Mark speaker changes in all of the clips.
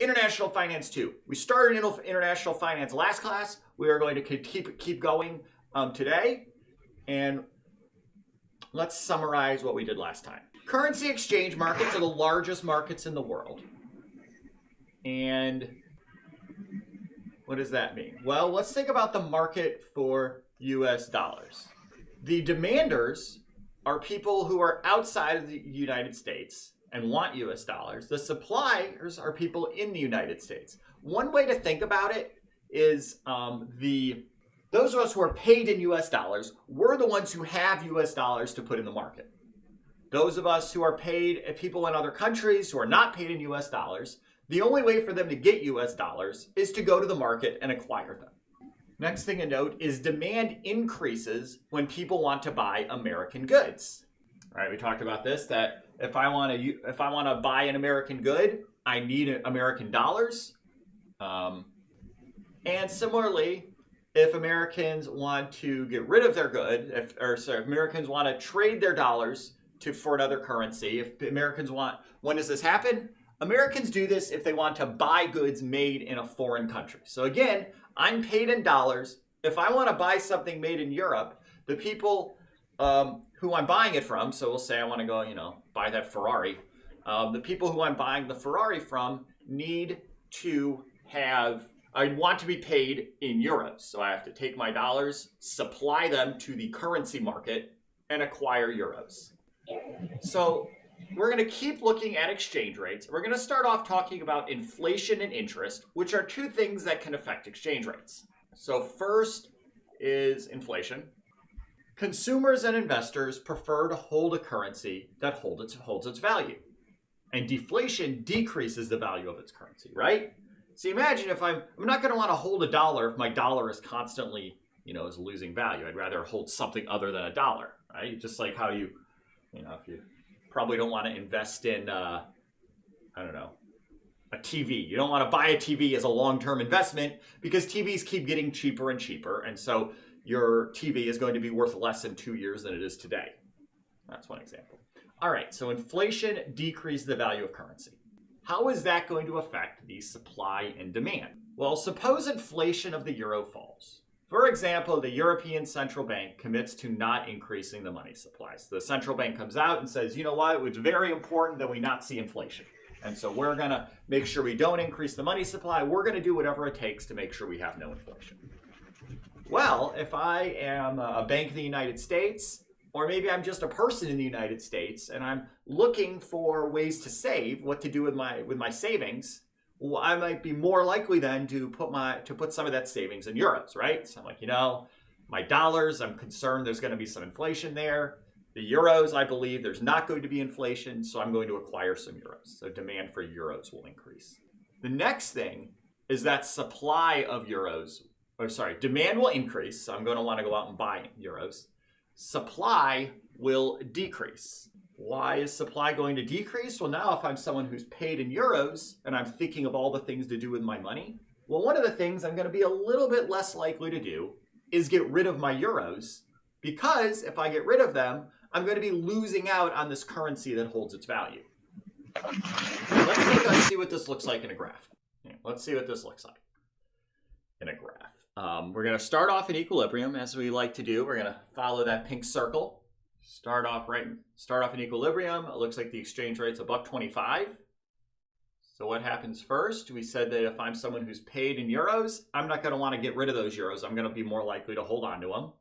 Speaker 1: International Finance 2. We started International Finance last class. We are going to keep going today. And let's summarize what we did last time. Currency exchange markets are the largest markets in the world. And what does that mean? Well, let's think about the market for US dollars. The demanders are people who are outside of the United States and want US dollars. The suppliers are people in the United States. One way to think about it is those of us who are paid in US dollars, we're the ones who have US dollars to put in the market. Those of us who are paid, people in other countries who are not paid in US dollars, the only way for them to get US dollars is to go to the market and acquire them. Next thing to note is demand increases when people want to buy American goods. All right, we talked about this, that if I want to buy an American good, I need American dollars. And similarly, if Americans want to get rid of their good, if Americans want to trade their dollars for another currency, when does this happen? Americans do this if they want to buy goods made in a foreign country. So again, I'm paid in dollars. If I want to buy something made in Europe, the people who I'm buying it from, so we'll say I want to go, buy that Ferrari. The people who I'm buying the Ferrari from I want to be paid in euros. So I have to take my dollars, supply them to the currency market, and acquire euros. So we're going to keep looking at exchange rates. We're going to start off talking about inflation and interest, which are two things that can affect exchange rates. So first is inflation. Consumers and investors prefer to hold a currency that holds its value. And deflation decreases the value of its currency, right? So imagine if I'm not going to want to hold a dollar if my dollar is constantly, is losing value. I'd rather hold something other than a dollar, right? Just like how if you probably don't want to invest in, a TV. You don't want to buy a TV as a long-term investment because TVs keep getting cheaper and cheaper. And so your TV is going to be worth less in 2 years than it is today. That's one example. All right, so inflation decreases the value of currency. How is that going to affect the supply and demand? Well, suppose inflation of the euro falls. For example, the European Central Bank commits to not increasing the money supply. So the central bank comes out and says, you know what, it's very important that we not see inflation. And so we're going to make sure we don't increase the money supply. We're going to do whatever it takes to make sure we have no inflation. Well, if I am a bank in the United States, or maybe I'm just a person in the United States and I'm looking for ways to save, what to do with my savings, well, I might be more likely then to put some of that savings in euros, right? So I'm like, my dollars, I'm concerned there's going to be some inflation there. The euros, I believe there's not going to be inflation, so I'm going to acquire some euros. So demand for euros will increase. The next thing is that demand will increase, so I'm going to want to go out and buy euros. Supply will decrease. Why is supply going to decrease? Well, now if I'm someone who's paid in euros and I'm thinking of all the things to do with my money, well, one of the things I'm going to be a little bit less likely to do is get rid of my euros, because if I get rid of them, I'm going to be losing out on this currency that holds its value. Let's see what this looks like in a graph. Let's see what this looks like in a graph. We're going to start off in equilibrium, as we like to do. We're going to follow that pink circle. Start off in equilibrium. It looks like the exchange rate's $1.25. So what happens first? We said that if I'm someone who's paid in euros, I'm not going to want to get rid of those euros. I'm going to be more likely to hold on to them.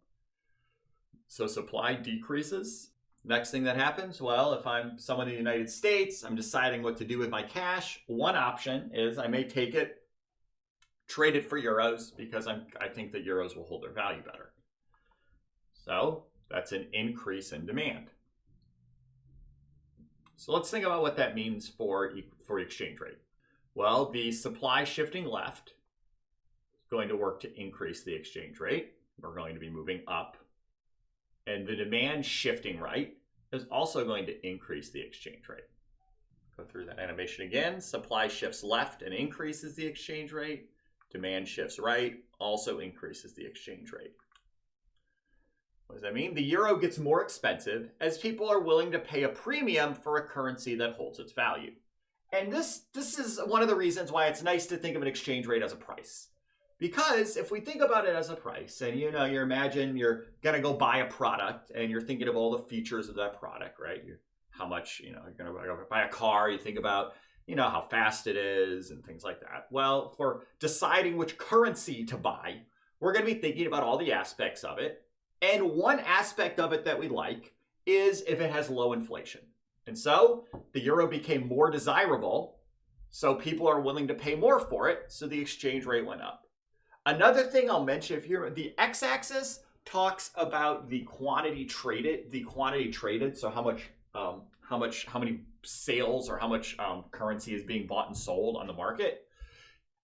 Speaker 1: So supply decreases. Next thing that happens, well, if I'm someone in the United States, I'm deciding what to do with my cash. One option is I may take it, trade it for euros, because I think that euros will hold their value better. So that's an increase in demand. So let's think about what that means for exchange rate. Well, the supply shifting left is going to work to increase the exchange rate. We're going to be moving up. And the demand shifting right is also going to increase the exchange rate. Go through that animation again. Supply shifts left and increases the exchange rate. Demand shifts right, also increases the exchange rate. What does that mean? The euro gets more expensive as people are willing to pay a premium for a currency that holds its value. And this is one of the reasons why it's nice to think of an exchange rate as a price. Because if we think about it as a price, and you imagine you're gonna go buy a product and you're thinking of all the features of that product, right? How much, you're gonna go buy a car, you think about, how fast it is and things like that. Well, for deciding which currency to buy, we're gonna be thinking about all the aspects of it. And one aspect of it that we like is if it has low inflation. And so the euro became more desirable, so people are willing to pay more for it, so the exchange rate went up. Another thing I'll mention here, the x-axis talks about the quantity traded, so how many sales or how much currency is being bought and sold on the market.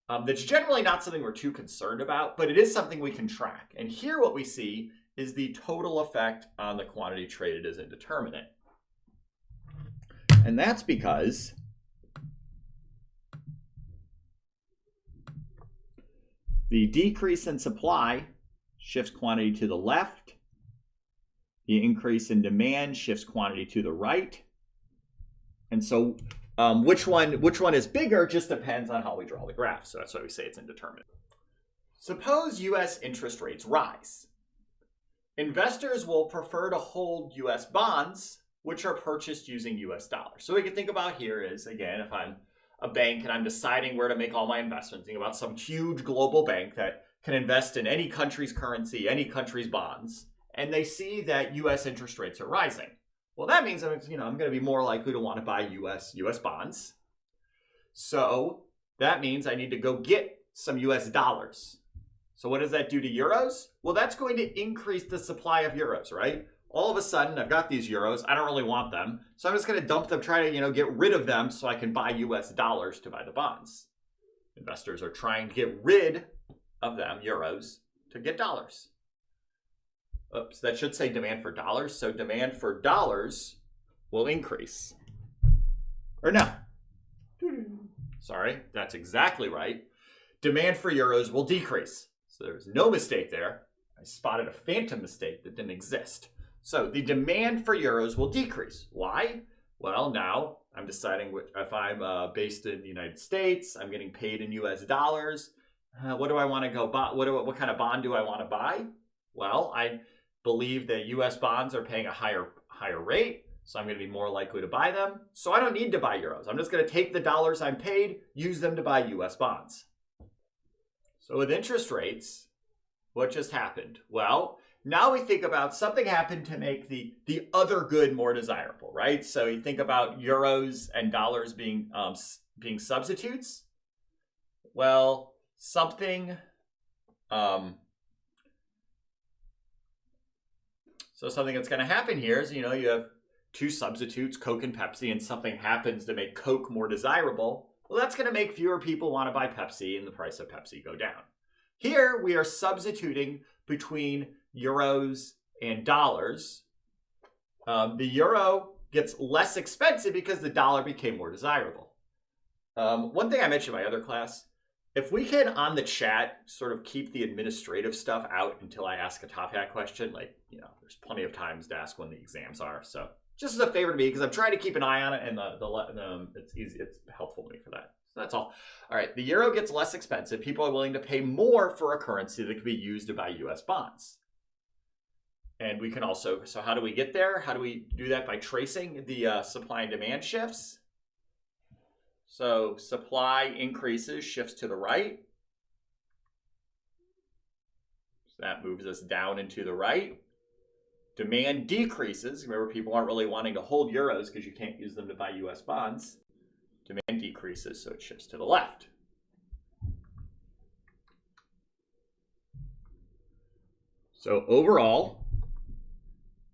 Speaker 1: That's generally not something we're too concerned about, but it is something we can track. And here what we see is the total effect on the quantity traded as indeterminate. And that's because the decrease in supply shifts quantity to the left. The increase in demand shifts quantity to the right. And so which one is bigger just depends on how we draw the graph. So that's why we say it's indeterminate. Suppose US interest rates rise. Investors will prefer to hold US bonds, which are purchased using US dollars. So what we can think about here is, again, if I'm a bank and I'm deciding where to make all my investments, think about some huge global bank that can invest in any country's currency, any country's bonds, and they see that US interest rates are rising. Well, that means I'm going to be more likely to want to buy US bonds. So that means I need to go get some US dollars. So what does that do to euros? Well, that's going to increase the supply of euros, right? All of a sudden, I've got these euros. I don't really want them. So I'm just going to dump them, try to, get rid of them so I can buy US dollars to buy the bonds. Investors are trying to get rid of them, euros, to get dollars. Oops, that should say demand for dollars. So demand for dollars will increase. Or no. Sorry, that's exactly right. Demand for euros will decrease. So there's no mistake there. I spotted a phantom mistake that didn't exist. So the demand for euros will decrease. Why? Well, now I'm deciding if I'm based in the United States, I'm getting paid in US dollars. What do I want to go buy? What kind of bond do I want to buy? Well, I believe that US bonds are paying a higher rate, so I'm going to be more likely to buy them. So I don't need to buy euros. I'm just going to take the dollars I'm paid, use them to buy US bonds. So with interest rates, what just happened? Well, now we think about something happened to make the other good more desirable, right? So you think about euros and dollars being substitutes. Well, something that's going to happen here is, you have two substitutes, Coke and Pepsi, and something happens to make Coke more desirable. Well, that's going to make fewer people want to buy Pepsi and the price of Pepsi go down. Here we are substituting between euros and dollars. The euro gets less expensive because the dollar became more desirable. One thing I mentioned in my other class, if we can on the chat sort of keep the administrative stuff out until I ask a top hat question, there's plenty of times to ask when the exams are. So just as a favor to me, because I'm trying to keep an eye on it, and it's easy, it's helpful to me for that. So that's all. All right, the euro gets less expensive. People are willing to pay more for a currency that can be used to buy US bonds. And we can also, so how do we get there? How do we do that? By tracing the supply and demand shifts. So supply increases, shifts to the right. So that moves us down and to the right. Demand decreases. Remember, people aren't really wanting to hold euros because you can't use them to buy US bonds. Demand decreases, so it shifts to the left. So overall,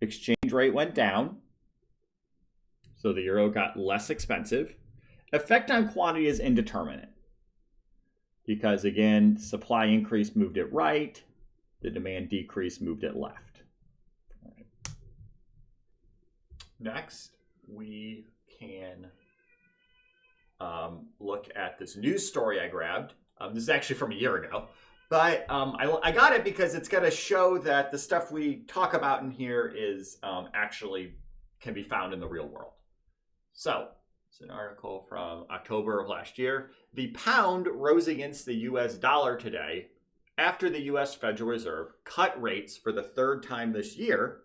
Speaker 1: exchange rate went down. So the euro got less expensive. Effect on quantity is indeterminate. Because again, supply increase moved it right. The demand decrease moved it left. All right. Next, we can look at this news story I grabbed. This is actually from a year ago. But I got it because it's going to show that the stuff we talk about in here is actually can be found in the real world. So It's an article from October of last year. The pound rose against the US dollar today after the US Federal Reserve cut rates for the third time this year,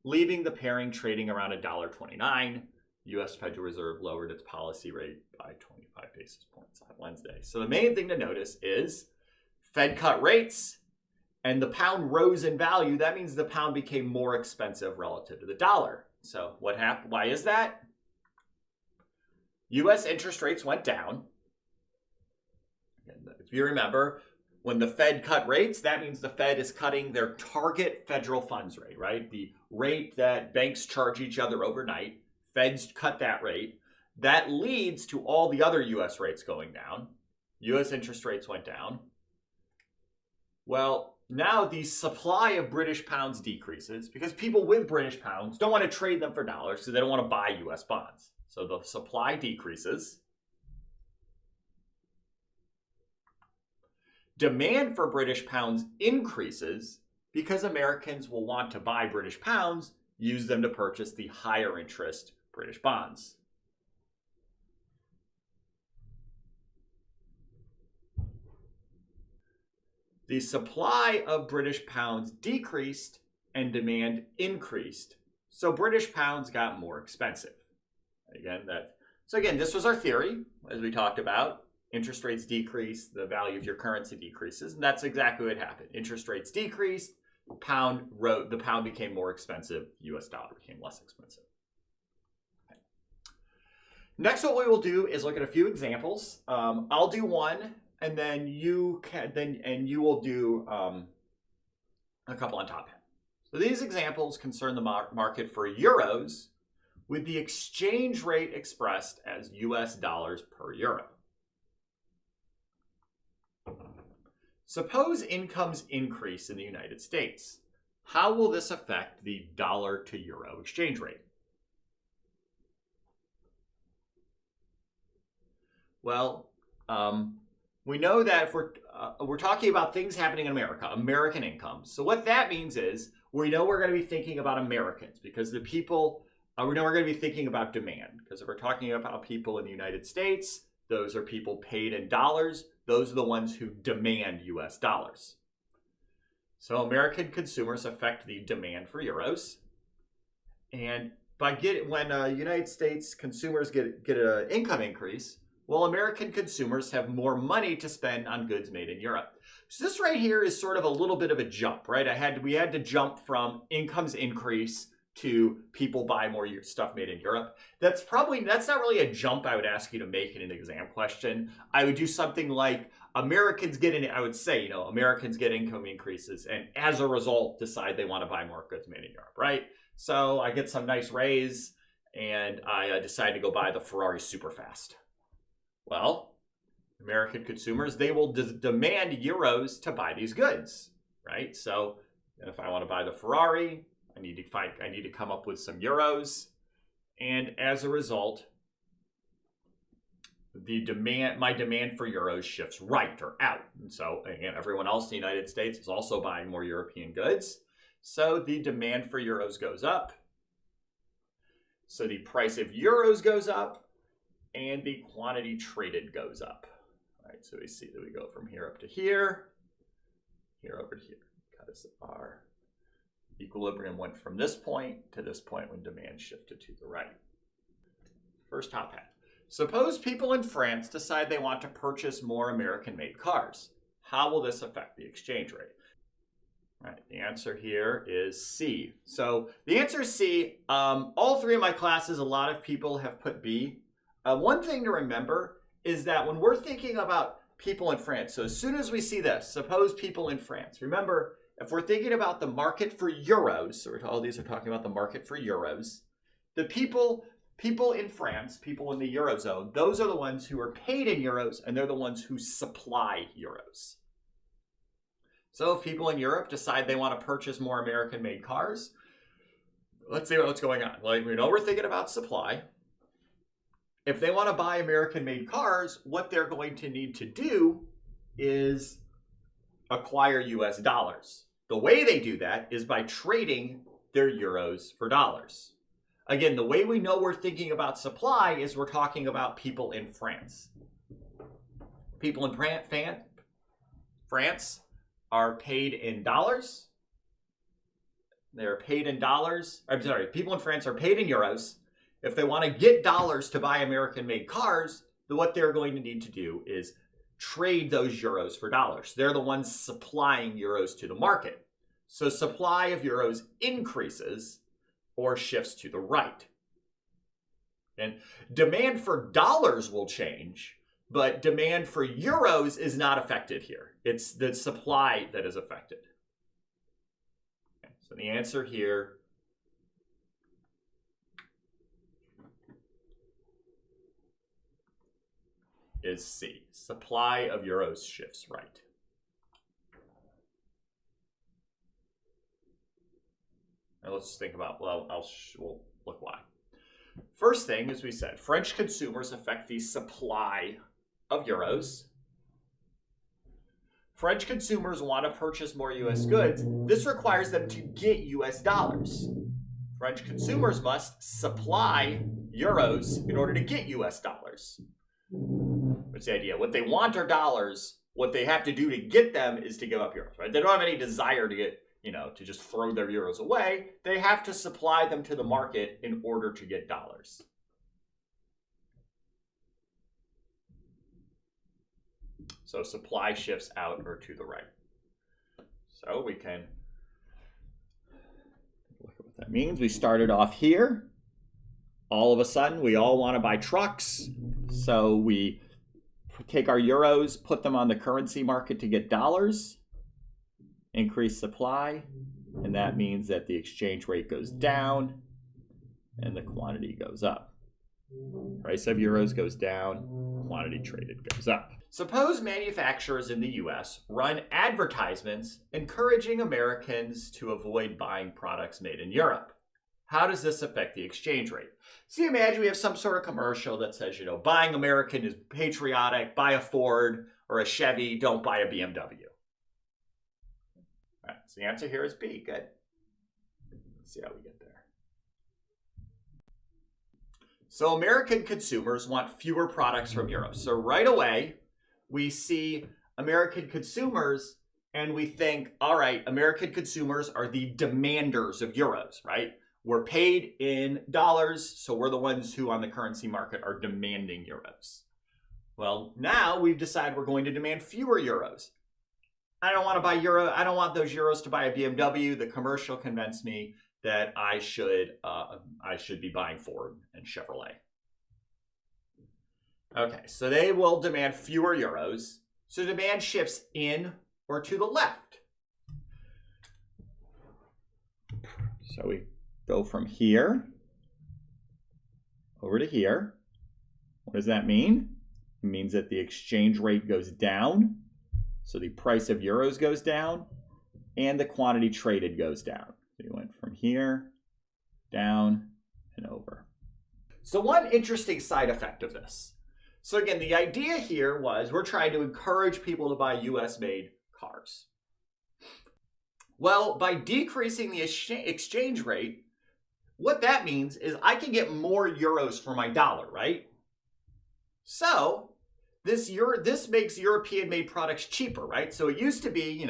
Speaker 1: leaving the pairing trading around $1.29. US Federal Reserve lowered its policy rate by 25 basis points on Wednesday. So the main thing to notice is Fed cut rates and the pound rose in value. That means the pound became more expensive relative to the dollar. So what happened? Why is that? US interest rates went down. If you remember, when the Fed cut rates, that means the Fed is cutting their target federal funds rate, right? The rate that banks charge each other overnight. Feds cut that rate. That leads to all the other US rates going down. US interest rates went down. Well, now the supply of British pounds decreases because people with British pounds don't want to trade them for dollars, so they don't want to buy US bonds. So the supply decreases. Demand for British pounds increases because Americans will want to buy British pounds, use them to purchase the higher interest British bonds. The supply of British pounds decreased and demand increased. So British pounds got more expensive. Again, this was our theory, as we talked about. Interest rates decrease, the value of your currency decreases, and that's exactly what happened. Interest rates decreased, the pound became more expensive, US dollar became less expensive. Okay. Next, what we will do is look at a few examples. I'll do one, and then you will do a couple on top. So these examples concern the market for euros with the exchange rate expressed as US dollars per euro. Suppose incomes increase in the United States. How will this affect the dollar to euro exchange rate? Well, we know that if we're talking about things happening in America, American incomes. So what that means is we know we're going to be thinking about Americans because the people, we know we're going to be thinking about demand. Because if we're talking about people in the United States, those are people paid in dollars. Those are the ones who demand US dollars. So American consumers affect the demand for euros. And when United States consumers get an income increase, well, American consumers have more money to spend on goods made in Europe. So this right here is sort of a little bit of a jump, right? We had to jump from incomes increase to people buy more stuff made in Europe. That's not really a jump I would ask you to make in an exam question. I would do something like Americans get income increases and as a result decide they want to buy more goods made in Europe, right? So I get some nice raise and I decide to go buy the Ferrari Superfast. Well, American consumers, they will demand euros to buy these goods, right? So if I want to buy the Ferrari, I need to come up with some euros, and as a result, my demand for euros shifts right or out. And so again, everyone else in the United States is also buying more European goods, so the demand for euros goes up. So the price of euros goes up, and the quantity traded goes up. All right, so we see that we go from here up to here over to here, because our equilibrium went from this point to this point when demand shifted to the right. First top hat. Suppose people in France decide they want to purchase more American-made cars. How will this affect the exchange rate? All right, the answer here is C. So the answer is C. All three of my classes, a lot of people have put B. One thing to remember is that when we're thinking about people in France, so as soon as we see this, suppose people in France, remember, if we're thinking about the market for euros, so all these are talking about the market for euros, the people in France, people in the Eurozone, those are the ones who are paid in euros, and they're the ones who supply euros. So if people in Europe decide they want to purchase more American-made cars, let's see what's going on. Well, we know we're thinking about supply. If they want to buy American-made cars, what they're going to need to do is acquire US dollars. The way they do that is by trading their euros for dollars. Again, the way we know we're thinking about supply is we're talking about people in France. People in France are paid in dollars. They're paid in dollars. I'm sorry, people in France are paid in euros. If they want to get dollars to buy American-made cars, then what they're going to need to do is trade those euros for dollars. They're the ones supplying euros to the market. So supply of euros increases or shifts to the right. And demand for dollars will change, but demand for euros is not affected here. It's the supply that is affected. Okay, so the answer here is C. Supply of euros shifts right. Now let's think about, well, we'll look why. First thing, as we said, French consumers affect the supply of euros. French consumers want to purchase more US goods. This requires them to get US dollars. French consumers must supply euros in order to get US dollars. What's the idea? What they want are dollars. What they have to do to get them is to give up euros, right? They don't have any desire to get, to just throw their euros away. They have to supply them to the market in order to get dollars. So supply shifts out or to the right. So we can look at what that means. We started off here. All of a sudden, we all want to buy trucks. So we take our euros, put them on the currency market to get dollars, increase supply, and that means that the exchange rate goes down and the quantity goes up. Price of euros goes down, quantity traded goes up. Suppose manufacturers in the US run advertisements encouraging Americans to avoid buying products made in Europe. How does this affect the exchange rate? So imagine we have some sort of commercial that says, buying American is patriotic, buy a Ford or a Chevy, don't buy a BMW. All right, so the answer here is B, good. Let's see how we get there. So American consumers want fewer products from Europe. So right away, we see American consumers and we think, all right, American consumers are the demanders of euros, right? We're paid in dollars, so we're the ones who on the currency market are demanding euros. Well, now we've decided we're going to demand fewer euros. I don't want to buy euro. I don't want those euros to buy a BMW. The commercial convinced me that I should be buying Ford and Chevrolet. Okay, so they will demand fewer euros. So demand shifts in or to the left. So we go from here over to here. What does that mean? It means that the exchange rate goes down. So the price of euros goes down and the quantity traded goes down. So you went from here, down, and over. So one interesting side effect of this. So again, the idea here was we're trying to encourage people to buy US-made cars. Well, by decreasing the exchange rate, what that means is I can get more euros for my dollar, right? So this makes European-made products cheaper, right? So it used to be,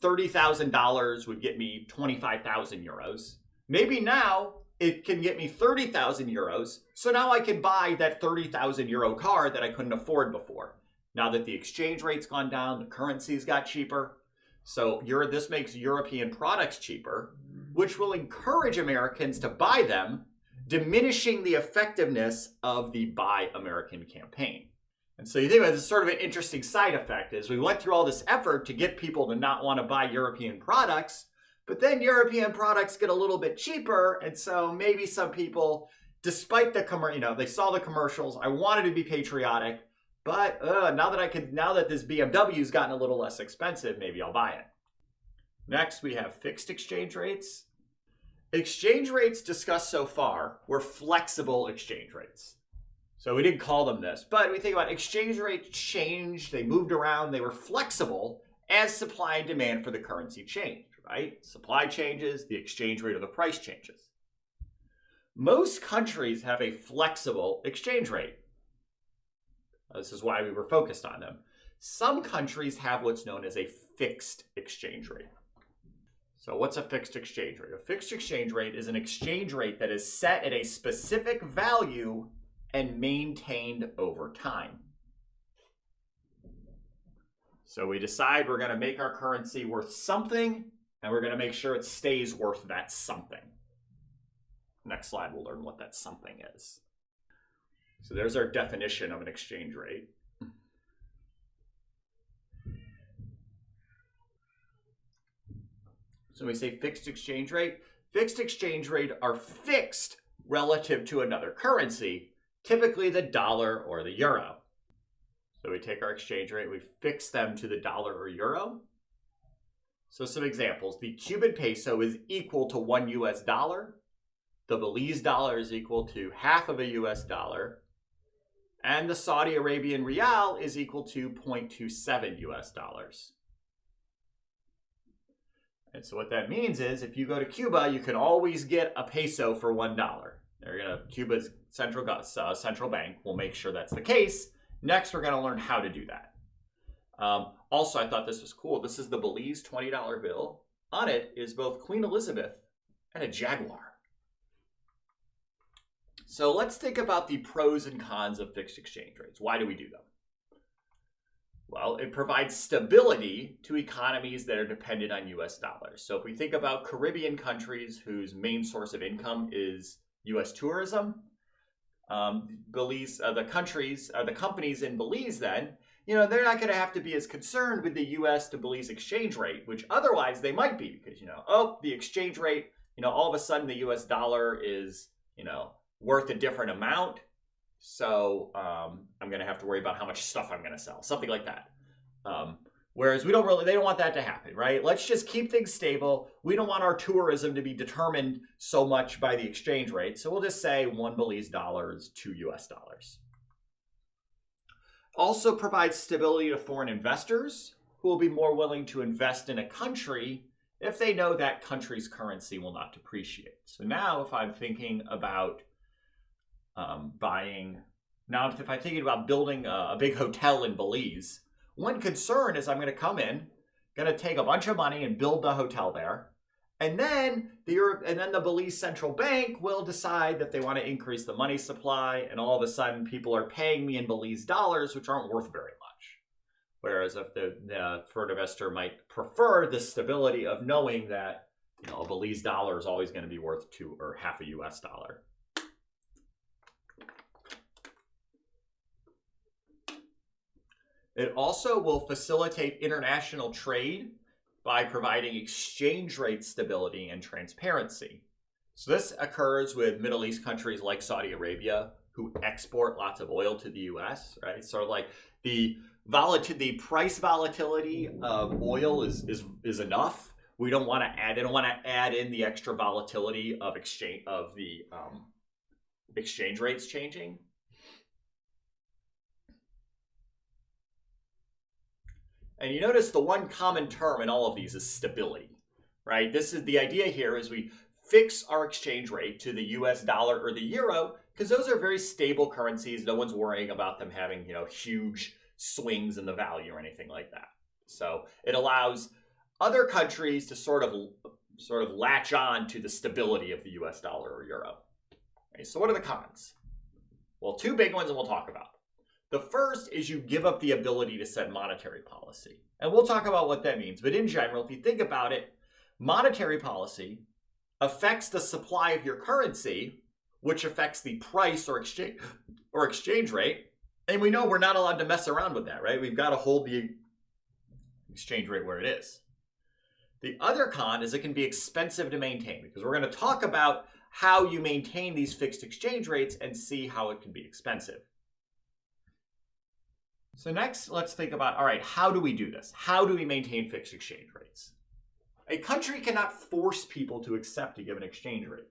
Speaker 1: $30,000 would get me 25,000 euros. Maybe now it can get me 30,000 euros. So now I can buy that 30,000 euro car that I couldn't afford before. Now that the exchange rate's gone down, the currency's got cheaper. So this makes European products cheaper, which will encourage Americans to buy them, diminishing the effectiveness of the Buy American campaign. And so you think about this sort of an interesting side effect is we went through all this effort to get people to not want to buy European products, but then European products get a little bit cheaper. And so maybe some people, despite the they saw the commercials, I wanted to be patriotic, but now that this BMW's gotten a little less expensive, maybe I'll buy it. Next, we have fixed exchange rates. Exchange rates discussed so far were flexible exchange rates. So we didn't call them this, but we think about exchange rates changed, they moved around, they were flexible as supply and demand for the currency changed, right? Supply changes, the exchange rate or the price changes. Most countries have a flexible exchange rate. This is why we were focused on them. Some countries have what's known as a fixed exchange rate. So what's a fixed exchange rate? A fixed exchange rate is an exchange rate that is set at a specific value and maintained over time. So we decide we're going to make our currency worth something, and we're going to make sure it stays worth that something. Next slide, we'll learn what that something is. So there's our definition of an exchange rate. So we say fixed exchange rate. Fixed exchange rate are fixed relative to another currency, typically the dollar or the euro. So we take our exchange rate, we fix them to the dollar or euro. So some examples, the Cuban peso is equal to $1. The Belize dollar is equal to half of a US dollar. And the Saudi Arabian rial is equal to 0.27 US dollars. And so what that means is if you go to Cuba, you can always get a peso for $1. Cuba's central bank will make sure that's the case. Next, we're going to learn how to do that. Also, I thought this was cool. This is the Belize $20 bill. On it is both Queen Elizabeth and a jaguar. So let's think about the pros and cons of fixed exchange rates. Why do we do them? Well, it provides stability to economies that are dependent on US dollars. So if we think about Caribbean countries whose main source of income is US tourism, the companies in Belize then, they're not going to have to be as concerned with the US to Belize exchange rate, which otherwise they might be because, the exchange rate, all of a sudden the US dollar is, worth a different amount. So I'm going to have to worry about how much stuff I'm going to sell, something like that. Whereas they don't want that to happen, right? Let's just keep things stable. We don't want our tourism to be determined so much by the exchange rate. So we'll just say 1 Belize dollar is 2 US dollars. Also provides stability to foreign investors who will be more willing to invest in a country if they know that country's currency will not depreciate. So now if I'm thinking about if I'm thinking about building a big hotel in Belize, one concern is I'm going to come in, going to take a bunch of money and build the hotel there, and then the Belize Central Bank will decide that they want to increase the money supply, and all of a sudden people are paying me in Belize dollars, which aren't worth very much. Whereas if the foreign investor might prefer the stability of knowing that a Belize dollar is always going to be worth half a US dollar. It also will facilitate international trade by providing exchange rate stability and transparency. So this occurs with Middle East countries like Saudi Arabia who export lots of oil to the US, right? So like the price volatility of oil is enough. They don't want to add in the extra volatility of the exchange rates changing. And you notice the one common term in all of these is stability, right? This is the idea here is we fix our exchange rate to the US dollar or the euro because those are very stable currencies. No one's worrying about them having, huge swings in the value or anything like that. So it allows other countries to sort of latch on to the stability of the US dollar or euro. Okay, so what are the cons? Well, two big ones that we'll talk about. The first is you give up the ability to set monetary policy. And we'll talk about what that means. But in general, if you think about it, monetary policy affects the supply of your currency, which affects the price or exchange rate. And we know we're not allowed to mess around with that, right? We've got to hold the exchange rate where it is. The other con is it can be expensive to maintain because we're going to talk about how you maintain these fixed exchange rates and see how it can be expensive. So next, let's think about, all right, how do we do this? How do we maintain fixed exchange rates? A country cannot force people to accept a given exchange rate.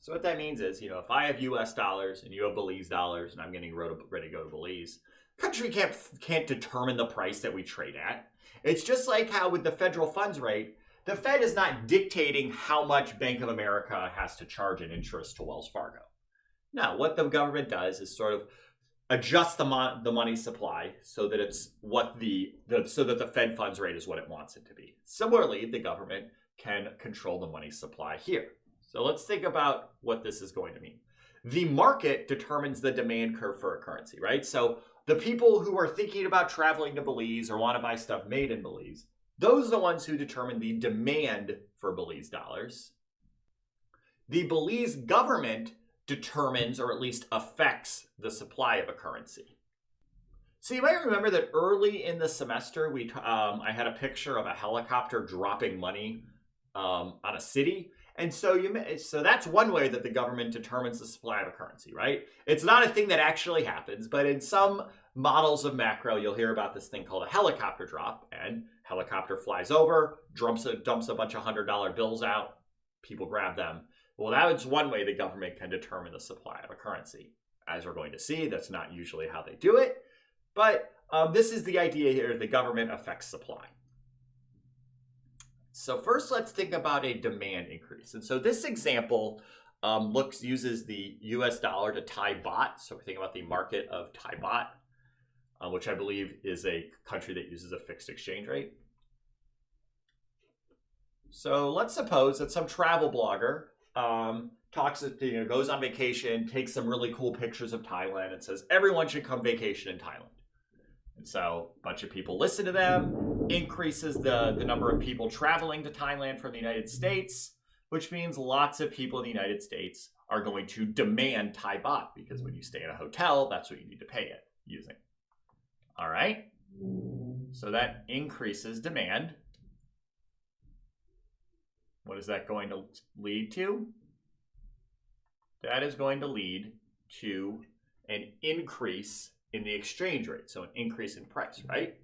Speaker 1: So what that means is, if I have US dollars and you have Belize dollars and I'm getting ready to go to Belize, country can't determine the price that we trade at. It's just like how with the federal funds rate, the Fed is not dictating how much Bank of America has to charge in interest to Wells Fargo. No, what the government does is sort of adjust the money supply so that it's what so that the Fed funds rate is what it wants it to be. Similarly, the government can control the money supply here. So let's think about what this is going to mean. The market determines the demand curve for a currency, right? So the people who are thinking about traveling to Belize or want to buy stuff made in Belize, those are the ones who determine the demand for Belize dollars. The Belize government determines or at least affects the supply of a currency. So you might remember that early in the semester, I had a picture of a helicopter dropping money on a city. And so that's one way that the government determines the supply of a currency, right? It's not a thing that actually happens, but in some models of macro, you'll hear about this thing called a helicopter drop, and helicopter flies over, dumps a bunch of $100 bills out, people grab them. Well, that is one way the government can determine the supply of a currency. As we're going to see, that's not usually how they do it, but this is the idea here, the government affects supply. So first, let's think about a demand increase. And so this example uses the US dollar to Thai baht. So we think about the market of Thai baht, which I believe is a country that uses a fixed exchange rate. So let's suppose that some travel blogger goes on vacation, takes some really cool pictures of Thailand and says, everyone should come vacation in Thailand. And so a bunch of people listen to them, increases the number of people traveling to Thailand from the United States, which means lots of people in the United States are going to demand Thai baht, because when you stay in a hotel, that's what you need to pay it using. All right, so that increases demand. What is that going to lead to? That is going to lead to an increase in the exchange rate, so an increase in price, right?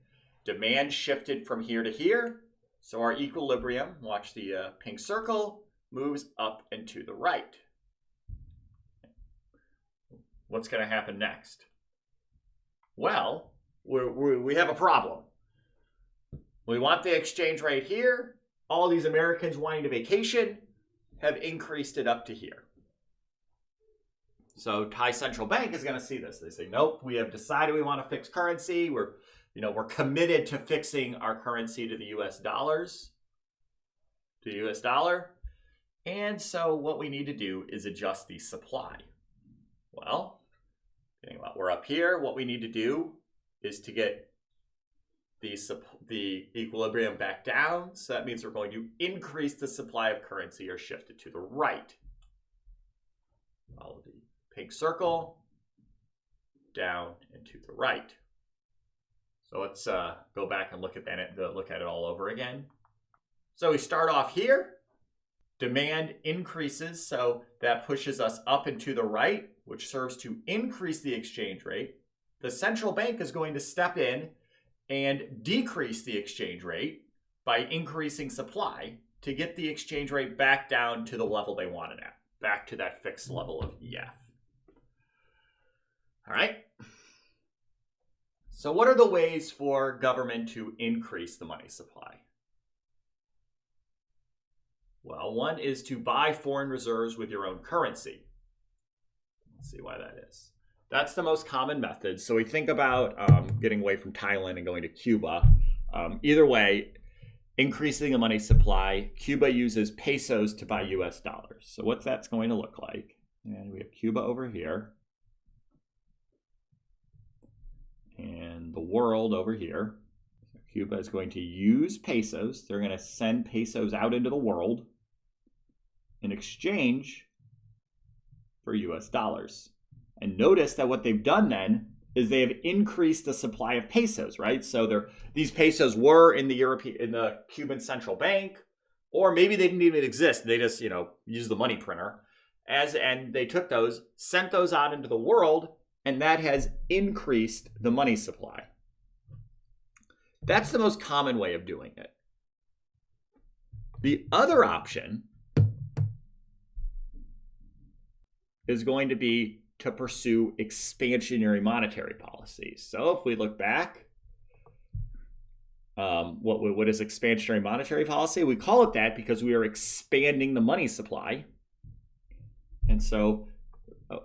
Speaker 1: Demand shifted from here to here, so our equilibrium, watch the pink circle, moves up and to the right. What's going to happen next? Well, we have a problem. We want the exchange rate here. All these Americans wanting to vacation have increased it up to here. So Thai Central Bank is going to see this. They say, nope, we have decided we want to fix currency. We're committed to fixing our currency to the US dollars, to the US dollar. And so what we need to do is adjust the supply. Well, we're up here. What we need to do is to get the equilibrium back down. So that means we're going to increase the supply of currency or shift it to the right. Follow the pink circle, down and to the right. So let's go back and look at it all over again. So we start off here. Demand increases, so that pushes us up and to the right, which serves to increase the exchange rate. The central bank is going to step in and decrease the exchange rate by increasing supply to get the exchange rate back down to the level they want it at, back to that fixed level of EF. All right. So what are the ways for government to increase the money supply? Well, one is to buy foreign reserves with your own currency. Let's see why that is. That's the most common method. So we think about getting away from Thailand and going to Cuba. Either way, increasing the money supply, Cuba uses pesos to buy US dollars. So what that's going to look like, and we have Cuba over here, and the world over here. So Cuba is going to use pesos. They're going to send pesos out into the world in exchange for US dollars. And notice that what they've done then is they have increased the supply of pesos, right? So these pesos were in the Cuban central bank, or maybe they didn't even exist. They just, used the money printer, and they took those, sent those out into the world, and that has increased the money supply. That's the most common way of doing it. The other option is going to be to pursue expansionary monetary policies. So if we look back, What is expansionary monetary policy? We call it that because we are expanding the money supply. And so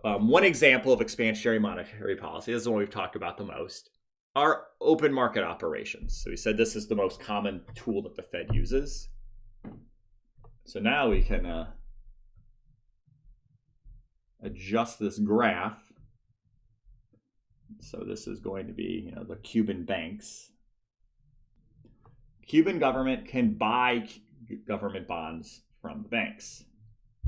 Speaker 1: one example of expansionary monetary policy, this is the one we've talked about the most, are open market operations. So we said this is the most common tool that the Fed uses. So now we can adjust this graph. So this is going to be, the Cuban banks. Cuban government can buy government bonds from the banks.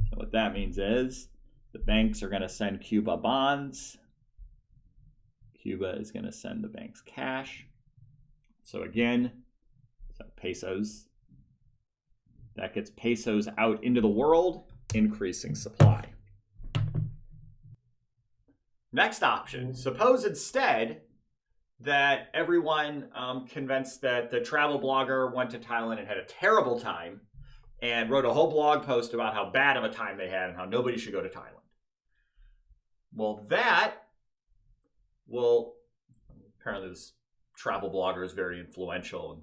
Speaker 1: So what that means is the banks are going to send Cuba bonds. Cuba is going to send the banks cash. So again, pesos. That gets pesos out into the world, increasing supply. Next option, suppose instead that everyone convinced that the travel blogger went to Thailand and had a terrible time and wrote a whole blog post about how bad of a time they had and how nobody should go to Thailand. Well, apparently this travel blogger is very influential and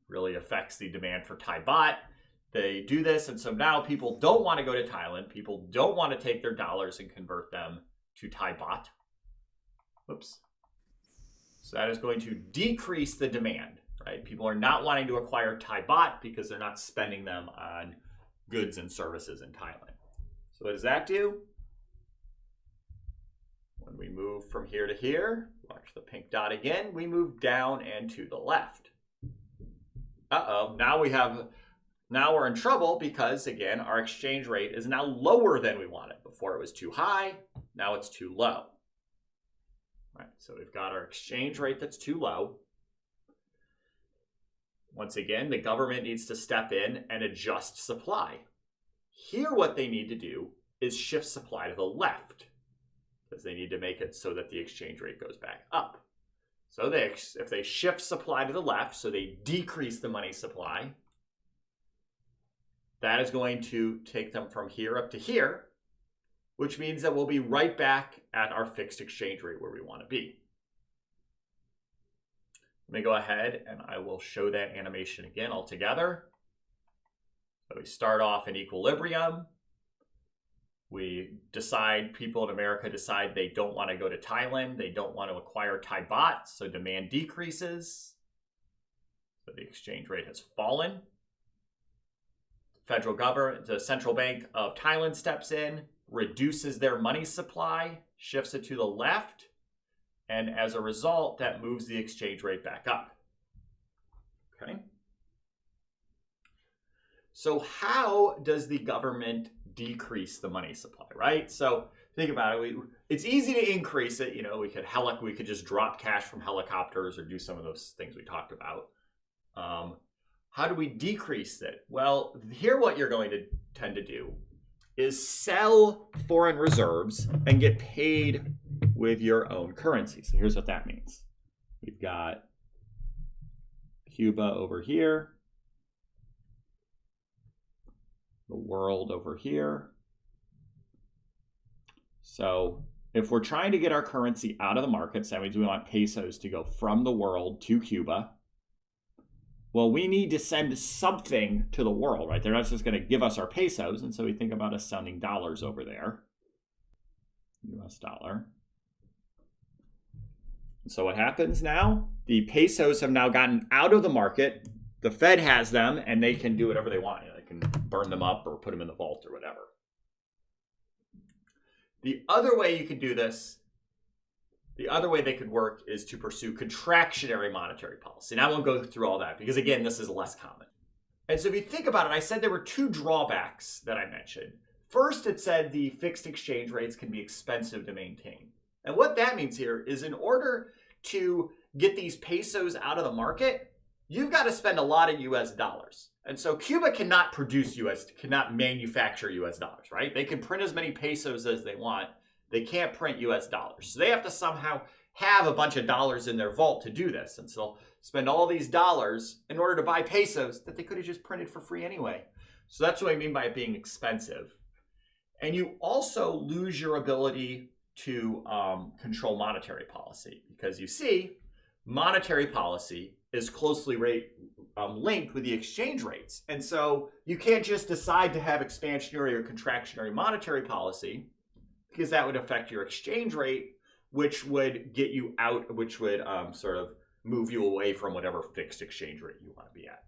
Speaker 1: really affects the demand for Thai baht. They do this, and so now people don't want to go to Thailand. People don't want to take their dollars and convert them to Thai baht. Whoops. So that is going to decrease the demand, right? People are not wanting to acquire Thai baht because they're not spending them on goods and services in Thailand. So what does that do? When we move from here to here, watch the pink dot again, we move down and to the left. Now we're in trouble because, again, our exchange rate is now lower than we wanted. Before it was too high, now it's too low. Right, so we've got our exchange rate that's too low. Once again, the government needs to step in and adjust supply. Here, what they need to do is shift supply to the left, because they need to make it so that the exchange rate goes back up. So if they shift supply to the left, so they decrease the money supply, that is going to take them from here up to here, which means that we'll be right back at our fixed exchange rate where we want to be. Let me go ahead and I will show that animation again all together. So we start off in equilibrium. People in America decide they don't want to go to Thailand. They don't want to acquire Thai baht, so demand decreases. So the exchange rate has fallen. Federal government, the Central Bank of Thailand steps in, reduces their money supply, shifts it to the left, and as a result, that moves the exchange rate back up. Okay? So how does the government decrease the money supply, right? So think about it. It's easy to increase it. We could just drop cash from helicopters or do some of those things we talked about. How do we decrease it? Well, here what you're going to tend to do is sell foreign reserves and get paid with your own currency. So here's what that means. We've got Cuba over here, the world over here. So if we're trying to get our currency out of the markets, that means we want pesos to go from the world to Cuba. Well, we need to send something to the world, right? They're not just going to give us our pesos, and so we think about us sending dollars over there. US dollar. So what happens now? The pesos have now gotten out of the market. The Fed has them, and they can do whatever they want. They can burn them up or put them in the vault or whatever. The other way you could do this, the other way they could work is to pursue contractionary monetary policy. And I won't go through all that because, again, this is less common. And so if you think about it, I said there were two drawbacks that I mentioned. First, it said the fixed exchange rates can be expensive to maintain. And what that means here is in order to get these pesos out of the market, you've got to spend a lot of US dollars. And so Cuba cannot manufacture US dollars, right? They can print as many pesos as they want. They can't print US dollars. So they have to somehow have a bunch of dollars in their vault to do this. And so they'll spend all these dollars in order to buy pesos that they could have just printed for free anyway. So that's what I mean by it being expensive. And you also lose your ability to control monetary policy because you see, monetary policy is closely linked with the exchange rates. And so you can't just decide to have expansionary or contractionary monetary policy, because that would affect your exchange rate, which would get you out, which would sort of move you away from whatever fixed exchange rate you want to be at.